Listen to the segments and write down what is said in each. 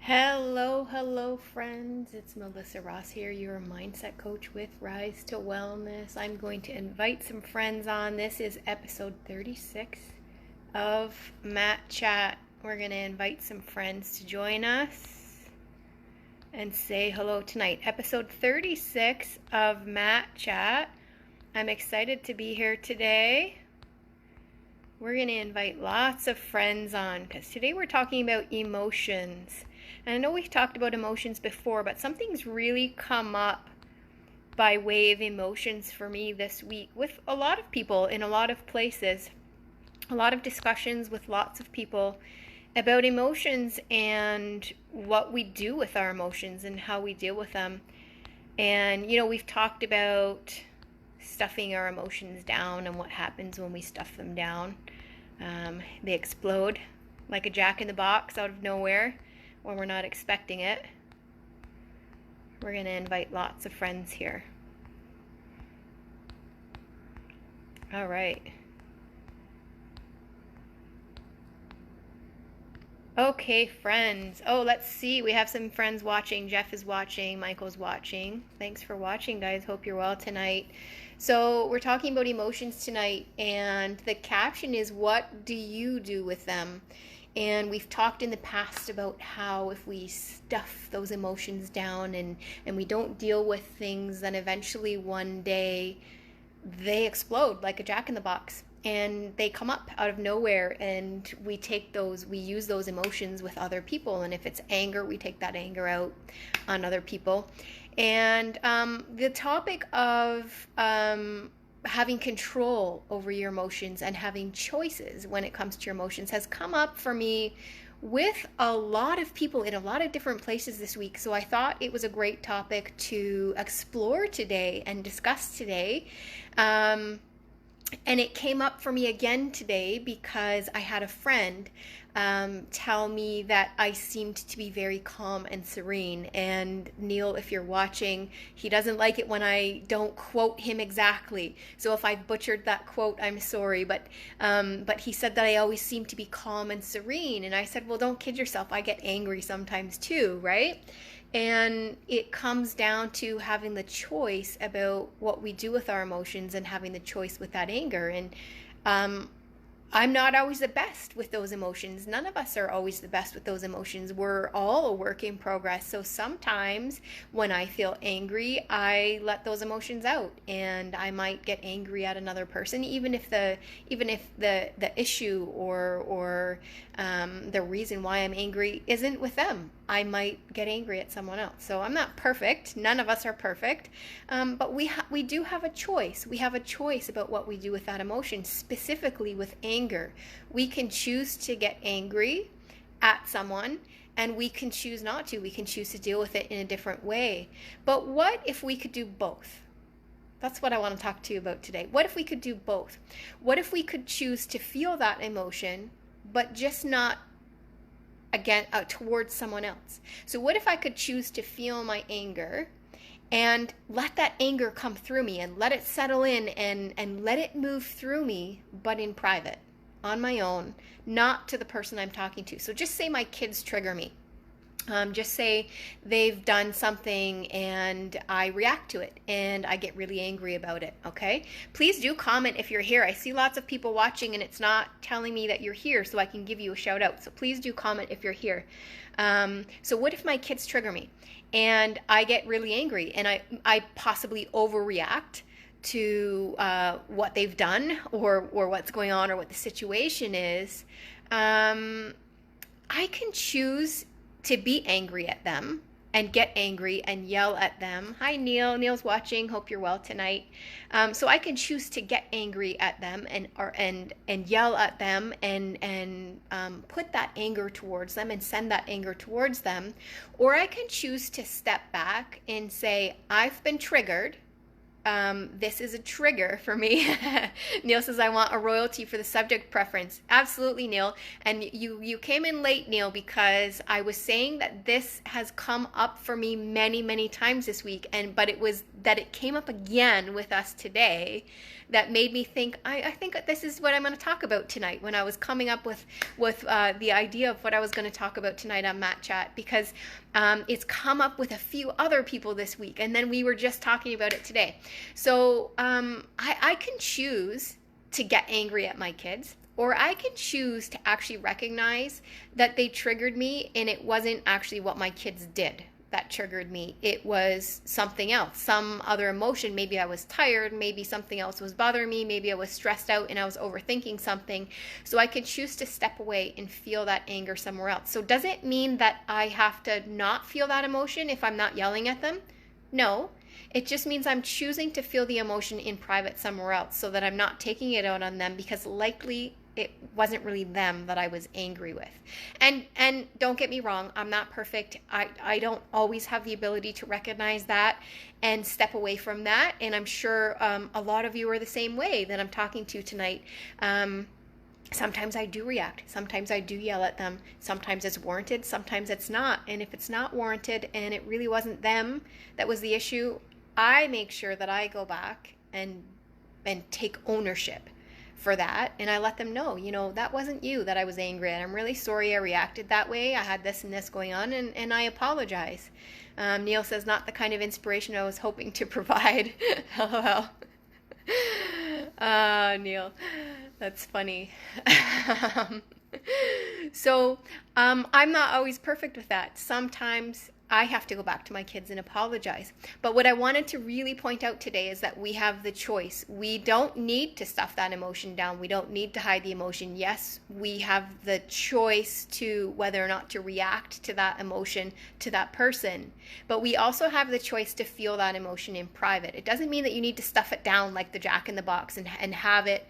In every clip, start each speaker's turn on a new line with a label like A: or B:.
A: Hello, friends. It's Melissa Ross here, your mindset coach with Rise to Wellness. I'm going to invite some friends on. This is episode 36 of Matt Chat. We're going to invite some friends to join us and say hello tonight. Episode 36 of Matt Chat. I'm excited to be here today. We're going to invite lots of friends on because today we're talking about emotions. And I know we've talked about emotions before, but something's really come up by way of emotions for me this week with a lot of people in a lot of places. A lot of discussions with lots of people about emotions and what we do with our emotions and how we deal with them. And, we've talked about stuffing our emotions down and what happens when we stuff them down. They explode like a jack-in-the-box out of nowhere when we're not expecting it. We're going to invite lots of friends here. All right. Okay, friends. Oh, let's see. We have some friends watching. Jeff is watching. Michael's watching. Thanks for watching, guys. Hope you're well tonight. So we're talking about emotions tonight, and the caption is, what do you do with them? And we've talked in the past about how if we stuff those emotions down and we don't deal with things, then eventually one day they explode like a jack-in-the-box. And they come up out of nowhere, and we use those emotions with other people. And if it's anger, we take that anger out on other people. And the topic of having control over your emotions and having choices when it comes to your emotions has come up for me with a lot of people in a lot of different places this week. So I thought it was a great topic to explore today and discuss today. And it came up for me again today because I had a friend tell me that I seemed to be very calm and serene. And Neil, if you're watching, he doesn't like it when I don't quote him exactly. So if I butchered that quote, I'm sorry. But he said that I always seem to be calm and serene. And I said, well, don't kid yourself. I get angry sometimes too, right? And it comes down to having the choice about what we do with our emotions and having the choice with that anger. And I'm not always the best with those emotions. None of us are always the best with those emotions. We're all a work in progress. So sometimes when I feel angry, I let those emotions out, and I might get angry at another person, even if the issue or the reason why I'm angry isn't with them. I might get angry at someone else. So I'm not perfect. None of us are perfect. But we do have a choice. We have a choice about what we do with that emotion, specifically with anger. We can choose to get angry at someone, and we can choose not to. We can choose to deal with it in a different way. But what if we could do both? That's what I want to talk to you about today. What if we could do both? What if we could choose to feel that emotion, but just not again towards someone else? So what if I could choose to feel my anger and let that anger come through me and let it settle in and let it move through me, but in private, on my own, not to the person I'm talking to? So just say my kids trigger me. Just say they've done something and I react to it and I get really angry about it, okay? Please do comment if you're here. I see lots of people watching and it's not telling me that you're here, so I can give you a shout out. So please do comment if you're here. So what if my kids trigger me and I get really angry and I possibly overreact to what they've done or what's going on or what the situation is? I can choose to be angry at them and get angry and yell at them. Hi, Neil. Neil's watching. Hope you're well tonight. So I can choose to get angry at them and yell at them and put that anger towards them and send that anger towards them. Or I can choose to step back and say, I've been triggered. This is a trigger for me. Neil says, I want a royalty for the subject preference. Absolutely, Neil. And you came in late, Neil, because I was saying that this has come up for me many, many times this week. But it was that it came up again with us today that made me think, I think this is what I'm going to talk about tonight when I was coming up with the idea of what I was going to talk about tonight on Matt Chat, because it's come up with a few other people this week, and then we were just talking about it today. So I can choose to get angry at my kids, or I can choose to actually recognize that they triggered me and it wasn't actually what my kids did that triggered me. It was something else, some other emotion. Maybe I was tired, maybe something else was bothering me, maybe I was stressed out and I was overthinking something. So I could choose to step away and feel that anger somewhere else. So does it mean that I have to not feel that emotion if I'm not yelling at them? No. It just means I'm choosing to feel the emotion in private somewhere else so that I'm not taking it out on them, because likely it wasn't really them that I was angry with. And don't get me wrong, I'm not perfect. I don't always have the ability to recognize that and step away from that. And I'm sure a lot of you are the same way that I'm talking to tonight. Sometimes I do react. Sometimes I do yell at them. Sometimes it's warranted. Sometimes it's not. And if it's not warranted and it really wasn't them that was the issue, I make sure that I go back and take ownership for that, and I let them know, that wasn't you that I was angry at. I'm really sorry I reacted that way. I had this and this going on, and I apologize. Neil says, not the kind of inspiration I was hoping to provide. LOL. Neil, that's funny. So I'm not always perfect with that. Sometimes I have to go back to my kids and apologize. But what I wanted to really point out today is that we have the choice. We don't need to stuff that emotion down. We don't need to hide the emotion. Yes, we have the choice to whether or not to react to that emotion to that person. But we also have the choice to feel that emotion in private. It doesn't mean that you need to stuff it down like the Jack in the Box and have it,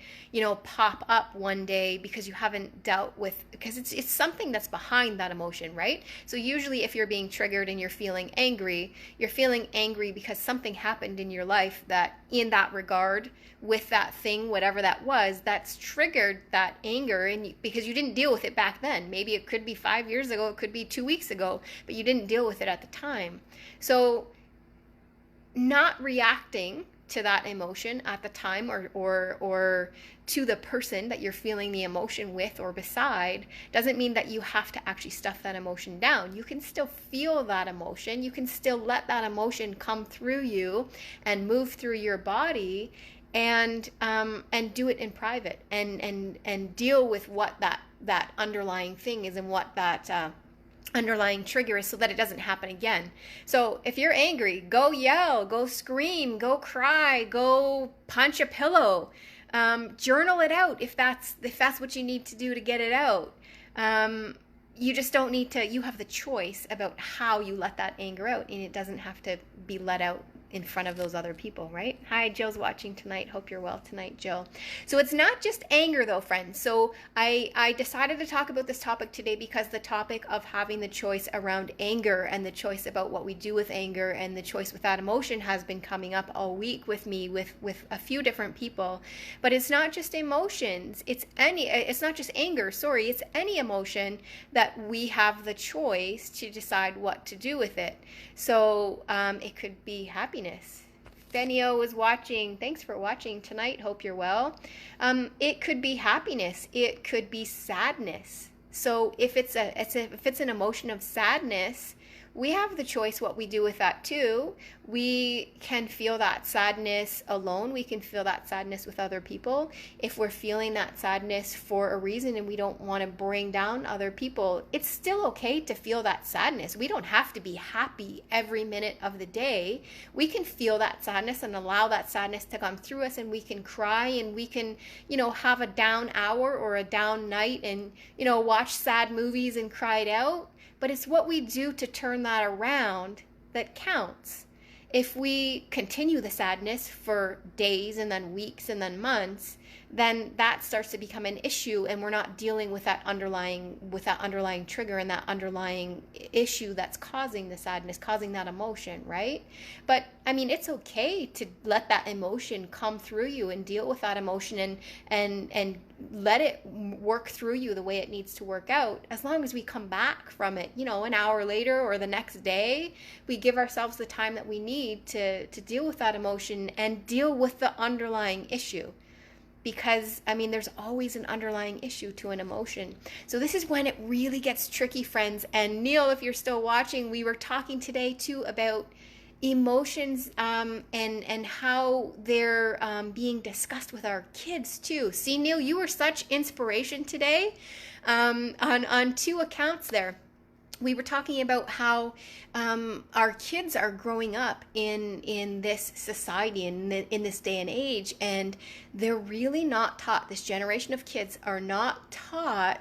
A: pop up one day because you haven't dealt with, because it's something that's behind that emotion, right? So usually if you're being triggered and you're feeling angry because something happened in your life that in that regard with that thing, whatever that was, that's triggered that anger, and because you didn't deal with it back then. Maybe it could be 5 years ago, it could be 2 weeks ago, but you didn't deal with it at the time. So not reacting to that emotion at the time or to the person that you're feeling the emotion with or beside doesn't mean that you have to actually stuff that emotion down. You can still feel that emotion. You can still let that emotion come through you and move through your body and do it in private and deal with what that underlying thing is and what that underlying trigger is, so that it doesn't happen again. So if you're angry, go yell, go scream, go cry, go punch a pillow, journal it out if that's what you need to do to get it out. You just don't need to. You have the choice about how you let that anger out, and it doesn't have to be let out in front of those other people, right? Hi, Jill's watching tonight. Hope you're well tonight, Jill. So it's not just anger though, friends. So I decided to talk about this topic today because the topic of having the choice around anger and the choice about what we do with anger and the choice with that emotion has been coming up all week with me with a few different people. But it's not just emotions. It's not just anger, sorry. It's any emotion that we have the choice to decide what to do with it. So it could be happiness. Benio was watching. Thanks for watching tonight. Hope you're well. It could be happiness. It could be sadness. So if it's an emotion of sadness, we have the choice what we do with that too. We can feel that sadness alone. We can feel that sadness with other people. If we're feeling that sadness for a reason and we don't want to bring down other people, it's still okay to feel that sadness. We don't have to be happy every minute of the day. We can feel that sadness and allow that sadness to come through us, and we can cry, and we can, have a down hour or a down night and, watch sad movies and cry it out. But it's what we do to turn that around that counts. If we continue the sadness for days and then weeks and then months, then that starts to become an issue, and we're not dealing with that underlying trigger and that underlying issue that's causing the sadness, causing that emotion, right? But it's okay to let that emotion come through you and deal with that emotion and let it work through you the way it needs to work out. As long as we come back from it, an hour later or the next day, we give ourselves the time that we need to deal with that emotion and deal with the underlying issue. Because, I mean, there's always an underlying issue to an emotion. So this is when it really gets tricky, friends. And Neil, if you're still watching, we were talking today too about emotions, and how they're being discussed with our kids too. See, Neil, you were such inspiration today, on two accounts there. We were talking about how our kids are growing up in this society, in this day and age, and they're really not taught. This generation of kids are not taught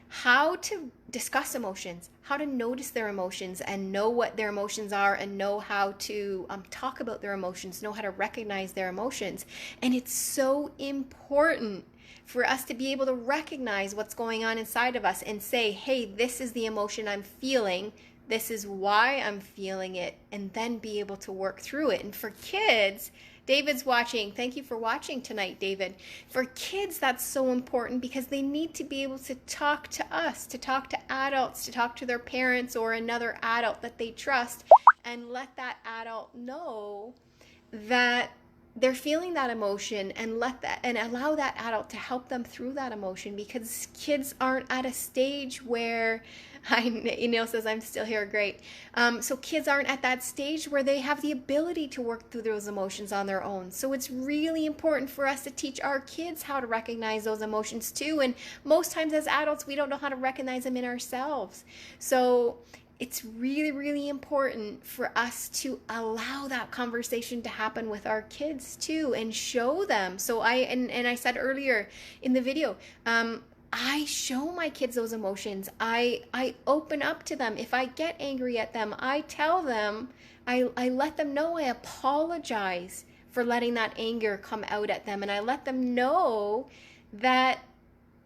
A: how to discuss emotions, how to notice their emotions and know what their emotions are, and know how to talk about their emotions, know how to recognize their emotions. And it's so important for us to be able to recognize what's going on inside of us and say, hey, this is the emotion I'm feeling. This is why I'm feeling it, and then be able to work through it. And for kids, David's watching. Thank you for watching tonight, David. For kids, that's so important because they need to be able to talk to us, to talk to adults, to talk to their parents or another adult that they trust, and let that adult know that they're feeling that emotion, and allow that adult to help them through that emotion, because kids aren't at a stage where Neil says I'm still here, great. So kids aren't at that stage where they have the ability to work through those emotions on their own. So it's really important for us to teach our kids how to recognize those emotions too. And most times as adults, we don't know how to recognize them in ourselves. So it's really, really important for us to allow that conversation to happen with our kids too, and show them. So I said earlier in the video, I show my kids those emotions. I open up to them. If I get angry at them, I tell them, I let them know, I apologize for letting that anger come out at them. And I let them know that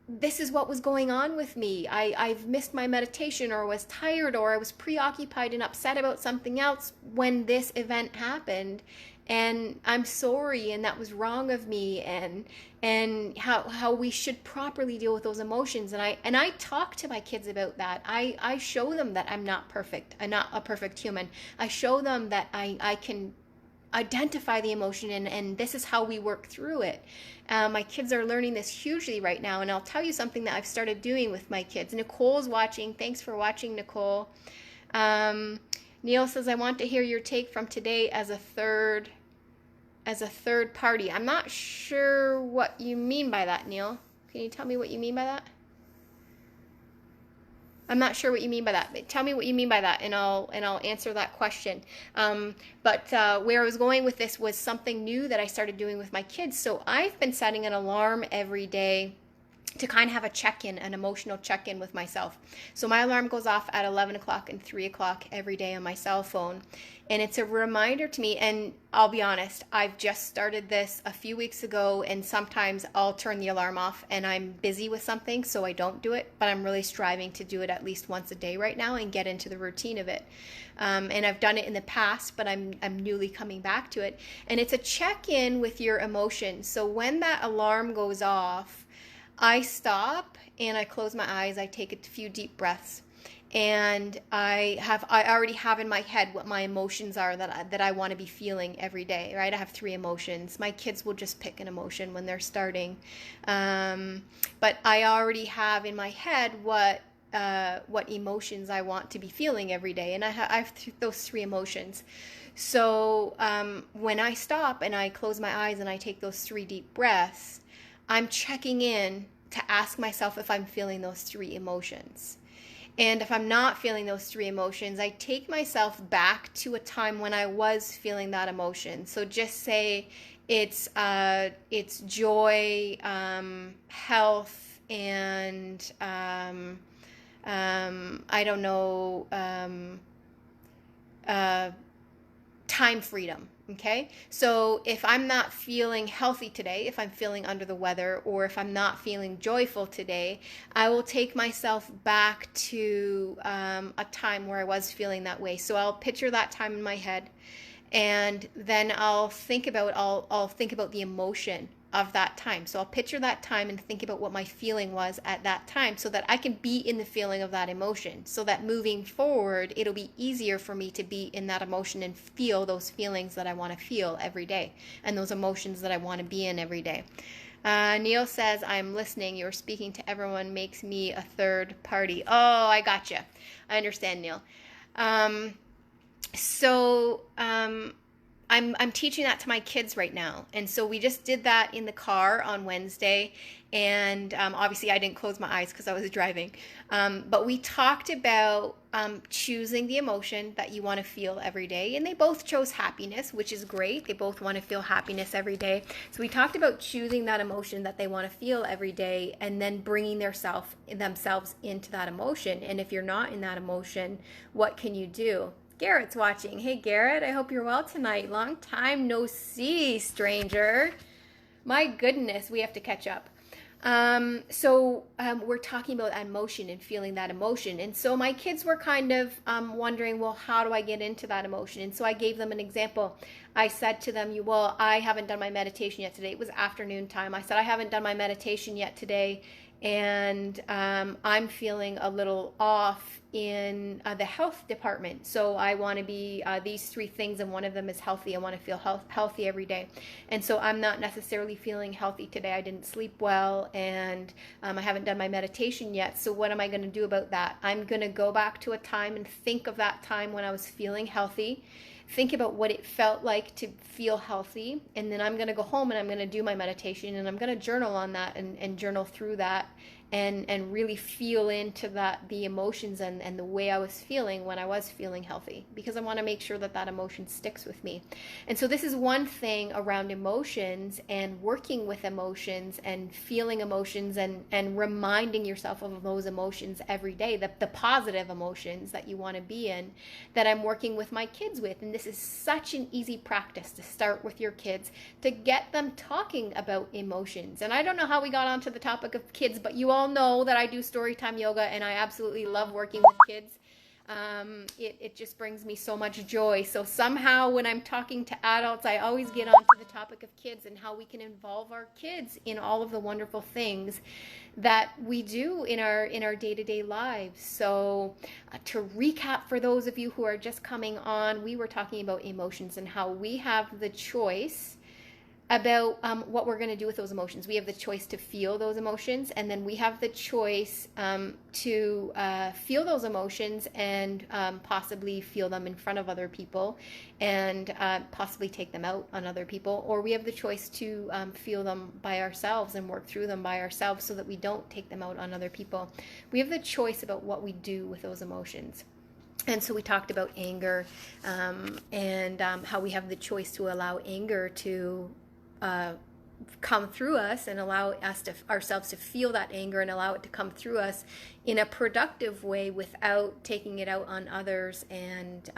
A: this is what was going on with me. I've missed my meditation, or was tired, or I was preoccupied and upset about something else when this event happened. And I'm sorry, and that was wrong of me, and how we should properly deal with those emotions. And I talk to my kids about that. I show them that I'm not perfect. I'm not a perfect human. I show them that I can identify the emotion, and this is how we work through it. My kids are learning this hugely right now, and I'll tell you something that I've started doing with my kids. Nicole's watching. Thanks for watching, Nicole. Neil says, I want to hear your take from today as a third party. I'm not sure what you mean by that, Neil. Can you tell me what you mean by that? I'm not sure what you mean by that. But tell me what you mean by that, and I'll answer that question. But where I was going with this was something new that I started doing with my kids. So I've been setting an alarm every day to kind of have a check-in, an emotional check-in with myself. So my alarm goes off at 11 o'clock and 3 o'clock every day on my cell phone. And it's a reminder to me, and I'll be honest, I've just started this a few weeks ago, and sometimes I'll turn the alarm off and I'm busy with something, so I don't do it, but I'm really striving to do it at least once a day right now and get into the routine of it. And I've done it in the past, but I'm newly coming back to it. And it's a check-in with your emotions. So when that alarm goes off, I stop and I close my eyes. I take a few deep breaths, and I already have in my head what my emotions are that I want to be feeling every day, right? I have 3 emotions. My kids will just pick an emotion when they're starting, but I already have in my head what emotions I want to be feeling every day, and I have those 3 emotions. So when I stop and I close my eyes and I take those 3 deep breaths, I'm checking in to ask myself if I'm feeling those 3 emotions. And if I'm not feeling those 3 emotions, I take myself back to a time when I was feeling that emotion. So just say it's joy, health, and I don't know, time freedom. Okay, so if I'm not feeling healthy today, if I'm feeling under the weather, or if I'm not feeling joyful today, I will take myself back to a time where I was feeling that way. So I'll picture that time in my head, and then I'll think about the emotion of that time. So I'll picture that time and think about what my feeling was at that time so that I can be in the feeling of that emotion, so that moving forward, it'll be easier for me to be in that emotion and feel those feelings that I want to feel every day and those emotions that I want to be in every day. Neil says, I'm listening. You're speaking to everyone makes me a third party. Oh, I gotcha. I understand, Neil. I'm teaching that to my kids right now. And so we just did that in the car on Wednesday. And obviously I didn't close my eyes because I was driving. But we talked about choosing the emotion that you want to feel every day. And they both chose happiness, which is great. They both want to feel happiness every day. So we talked about choosing that emotion that they want to feel every day and then bringing themselves into that emotion. And if you're not in that emotion, what can you do? Garrett's watching. Hey, Garrett, I hope you're well tonight. Long time no see, stranger. My goodness, we have to catch up. We're talking about emotion and feeling that emotion. And so my kids were kind of wondering, well, how do I get into that emotion? And so I gave them an example. I said to them, well, I haven't done my meditation yet today. It was afternoon time. I said, I haven't done my meditation yet today. And I'm feeling a little off in the health department. So I want to be these three things, and one of them is healthy. I want to feel healthy every day. And so I'm not necessarily feeling healthy today. I didn't sleep well, and I haven't done my meditation yet. So what am I going to do about that? I'm going to go back to a time and think of that time when I was feeling healthy. Think about what it felt like to feel healthy, and then I'm going to go home and I'm going to do my meditation, and I'm going to journal on that and journal through that and really feel into the emotions and the way I was feeling when I was feeling healthy, because I want to make sure that emotion sticks with me. And so this is one thing around emotions and working with emotions and feeling emotions and reminding yourself of those emotions every day, the positive emotions that you want to be in, that I'm working with my kids with. And this is such an easy practice to start with your kids, to get them talking about emotions. And I don't know how we got onto the topic of kids, but you all know that I do storytime yoga and I absolutely love working with kids. It just brings me so much joy. So somehow when I'm talking to adults, I always get onto the topic of kids and how we can involve our kids in all of the wonderful things that we do in our day-to-day lives. So to recap, for those of you who are just coming on, we were talking about emotions and how we have the choice about what we're going to do with those emotions. We have the choice to feel those emotions, and then we have the choice to feel those emotions and possibly feel them in front of other people and possibly take them out on other people. Or we have the choice to feel them by ourselves and work through them by ourselves so that we don't take them out on other people. We have the choice about what we do with those emotions. And so we talked about anger and how we have the choice to allow anger to come through us and allow ourselves to feel that anger and allow it to come through us in a productive way without taking it out on others and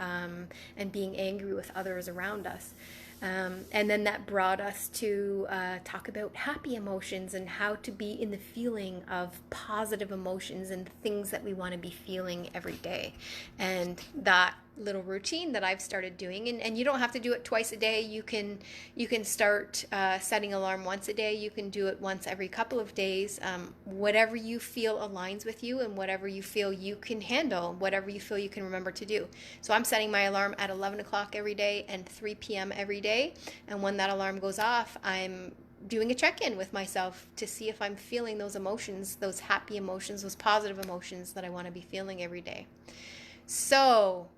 A: being angry with others around us. And then that brought us to talk about happy emotions and how to be in the feeling of positive emotions and things that we want to be feeling every day. And that little routine that I've started doing, and you don't have to do it twice a day. You can start setting alarm once a day. You can do it once every couple of days. Whatever you feel aligns with you and whatever you feel you can handle, whatever you feel you can remember to do. So I'm setting my alarm at 11 o'clock every day and 3 p.m. every day. And when that alarm goes off, I'm doing a check-in with myself to see if I'm feeling those emotions, those happy emotions, those positive emotions that I want to be feeling every day. So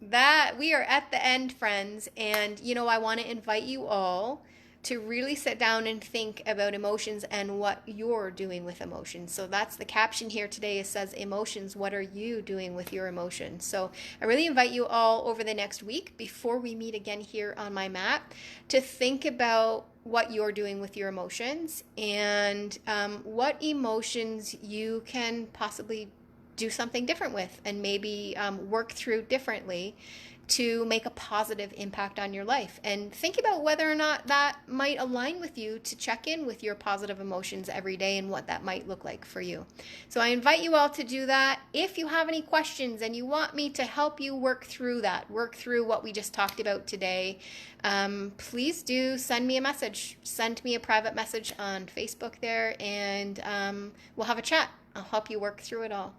A: that we are at the end, friends, and I want to invite you all to really sit down and think about emotions and what you're doing with emotions. So that's the caption here today. It says emotions. What are you doing with your emotions? So I really invite you all over the next week, before we meet again here on my mat, to think about what you're doing with your emotions and what emotions you can possibly do something different with, and maybe work through differently to make a positive impact on your life. And think about whether or not that might align with you to check in with your positive emotions every day and what that might look like for you. So I invite you all to do that. If you have any questions and you want me to help you work through that, work through what we just talked about today, please do send me a message. Send me a private message on Facebook there, and we'll have a chat. I'll help you work through it all.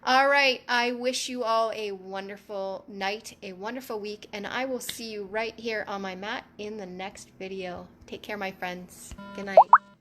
A: All right. I wish you all a wonderful night, a wonderful week, and I will see you right here on my mat in the next video. Take care, my friends. Good night.